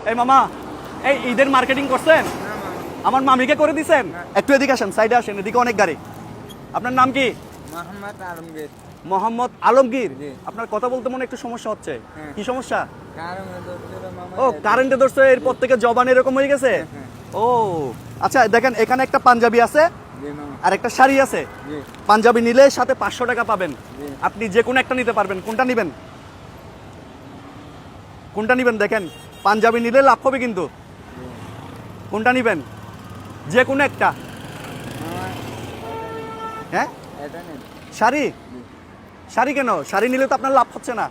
এই মামা, এই ঈদের মার্কেটিং করছেন? আমার মামিকে করে দিছেন? একটু এদিকে আসেন, সাইডে আসেন, এদিকে অনেক গাড়ি। আপনার নাম কি? মোহাম্মদ আলমগীর। মোহাম্মদ আলমগীর। জি। আপনার কথা বলতে মনে একটু সমস্যা হচ্ছে। হ্যাঁ। কি সমস্যা? ও ও কারেন্টে ধরছে, এরপর থেকে জবান এরকম হয়ে গেছে। হ্যাঁ। ও আচ্ছা, দেখেন এখানে একটা পাঞ্জাবি আছে আর একটা শাড়ি আছে। পাঞ্জাবি নিলে সাথে 500 টাকা পাবেন। জি। আপনি যে কোনো একটা নিতে পারবেন। কোনটা নিবেন? কোনটা নিবেন? দেখেন পাঞ্জাবি নিলে লাভ হবে কিন্তু। কোনটা নিবেন? যে কোনো একটা। হ্যাঁ, শাড়ি। শাড়ি কেন? শাড়ি নিলে তো আপনার লাভ হচ্ছে না।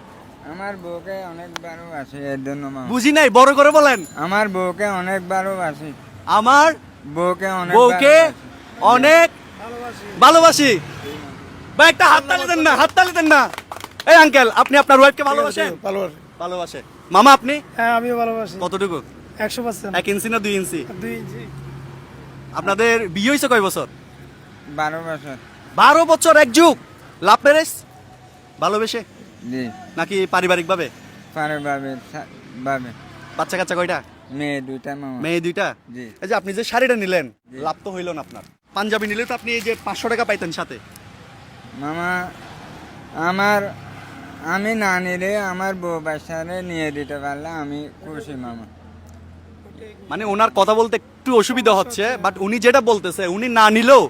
আমার বউকে অনেকবারও আছে এর জন্য বুঝি নাই, বড় করে বলেন। আমার বউকে অনেকবারও আছে। আমার বউকে বউকে অনেক ভালোবাসি। ভাই একটা হাততালি দেন না, হাততালি দেন না। এই আঙ্কেল, আপনি আপনার ওয়াইফকে ভালোবাসেন? ভালোবাসি। ভালোবাসে। মামা আপনি? হ্যাঁ, আমিও ভালোবাসি। কতটুকু? 100%। 1 ইঞ্চি না 2 ইঞ্চি? 2 ইঞ্চি। আপনাদের বিয়ে হয়েছে কয় বছর? 12 বছর। 12 বছর এক যুগ। Love marriage? ভালোবেসে জি। নাকি পারিবারিক ভাবে? পারে বাবে বাবে বাচ্চা কাচ্চা কয়টা? মেয়ে দুইটা মামা। মেয়ে দুইটা। জি। এই যে আপনি যে শাড়িটা নিলেন, জি। লাভ তো হইল না আপনার। পাঞ্জাবি নিলে তো আপনি এই যে 500 টাকা পাইতেন সাথে। মামা আমি না নিলে আমার বউ বাসারে নিয়ে দিতে পারলে আমি খুশি মামা। মানে ওনার কথা বলতে একটু অসুবিধা হচ্ছে, বাট উনি যেটা বলতেছে, উনি না নিলেও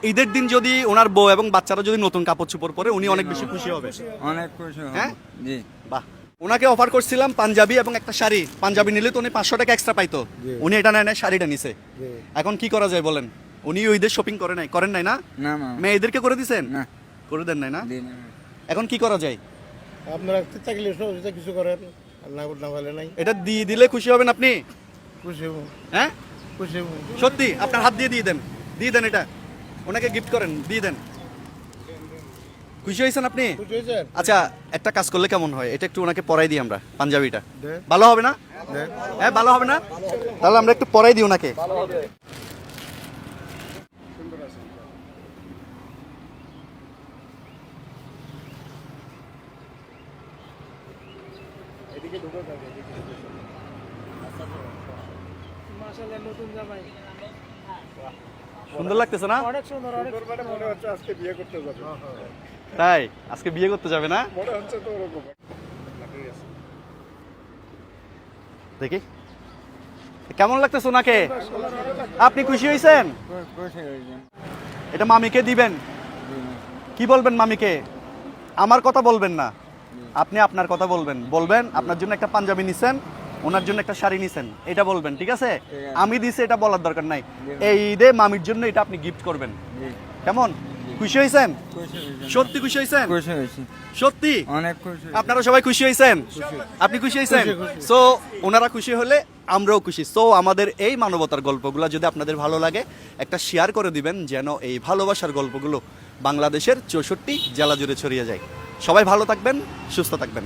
ঈদের দিন যদি ওনার বউ এবং বাচ্চারা যদি নতুন কাপড় চোপড় পরে উনি অনেক বেশি খুশি হবে। অনেক খুশি হব। হ্যাঁ? জি। বাহ। ওনাকে অফার করছিলাম পাঞ্জাবি এবং একটা শাড়ি। পাঞ্জাবি নিলে তো উনি 500 টাকা এক্সট্রা পাইতো। উনি এটা নেয় না, শাড়িটা নিছে। এখন কি করা যায় বলেন? উনি ঈদের শপিং করেন নাই না? না মামা। মেয়েদেরকে করে দিছেন? না। করে দেন নাই না? জি না। এখন কি করা যায়? আপনারা থাকলে সহযোগিতা কিছু করেন, আর না পারলে নাই। এটা দিয়ে দিলে খুশি হবেন আপনি? খুশি হবো, হ্যাঁ, খুশি হবো। সত্যি আপনার হাত দিয়ে দেন, দিয়ে দেন, এটা ওনাকে গিফট করেন, দিয়ে দেন। খুশি হয়েছেন আপনি? খুশি হয়েছেন? আচ্ছা, একটা কাজ করলে কেমন হয়, এটা একটু ওনাকে পরাই দিই আমরা, পাঞ্জাবিটা। দেন। ভালো হবে না? দেন। হ্যাঁ, ভালো হবে না? তাহলে আমরা একটু পরাই দিই ওনাকে। মাশাআল্লাহ, নতুন জামাই। সুন্দর লাগতেছে না? অনেক সুন্দর, অনেক সুন্দর। মনে হচ্ছে আজকে বিয়ে করতে যাবে। তাই আজকে বিয়ে করতে যাবে না? মনে হচ্ছে তো ওরকম। দেখি কেমন লাগতেছে ওনাকে। আপনি খুশি হয়েছেন? খুশি হয়েছেন। এটা মামিকে দিবেন। জি না। কি বলবেন মামিকে? আমার কথা বলবেন না, আপনি আপনার কথা বলবেন। বলবেন আপনার জন্য একটা পাঞ্জাবি নিছেন, ওনার জন্য একটা শাড়ি নিছেন, এটা বলবেন। ঠিক আছে? ঠিক আছে। আমি দিছি এটা বলার দরকার নাই। জি। এই ঈদে মামির জন্য এটা আপনি গিফট করবেন। জি। কেমন? খুশি হয়েছেন? খুশি হয়েছেন। সত্যি খুশি হয়েছেন? খুশি হয়েছি। সত্যি? অনেক খুশি। আপনারা সবাই খুশি হয়েছেন? আপনি খুশি হয়েছেন? সো ওনারা খুশি হলে আমরাও খুশি। সো আমাদের এই মানবতার গল্পগুলো যদি আপনাদের ভালো লাগে, একটা শেয়ার করে দিবেন, যেন এই ভালোবাসার গল্পগুলো বাংলাদেশের 64 জেলা জুড়ে ছড়িয়ে যায়। সবাই ভালো থাকবেন, সুস্থ থাকবেন।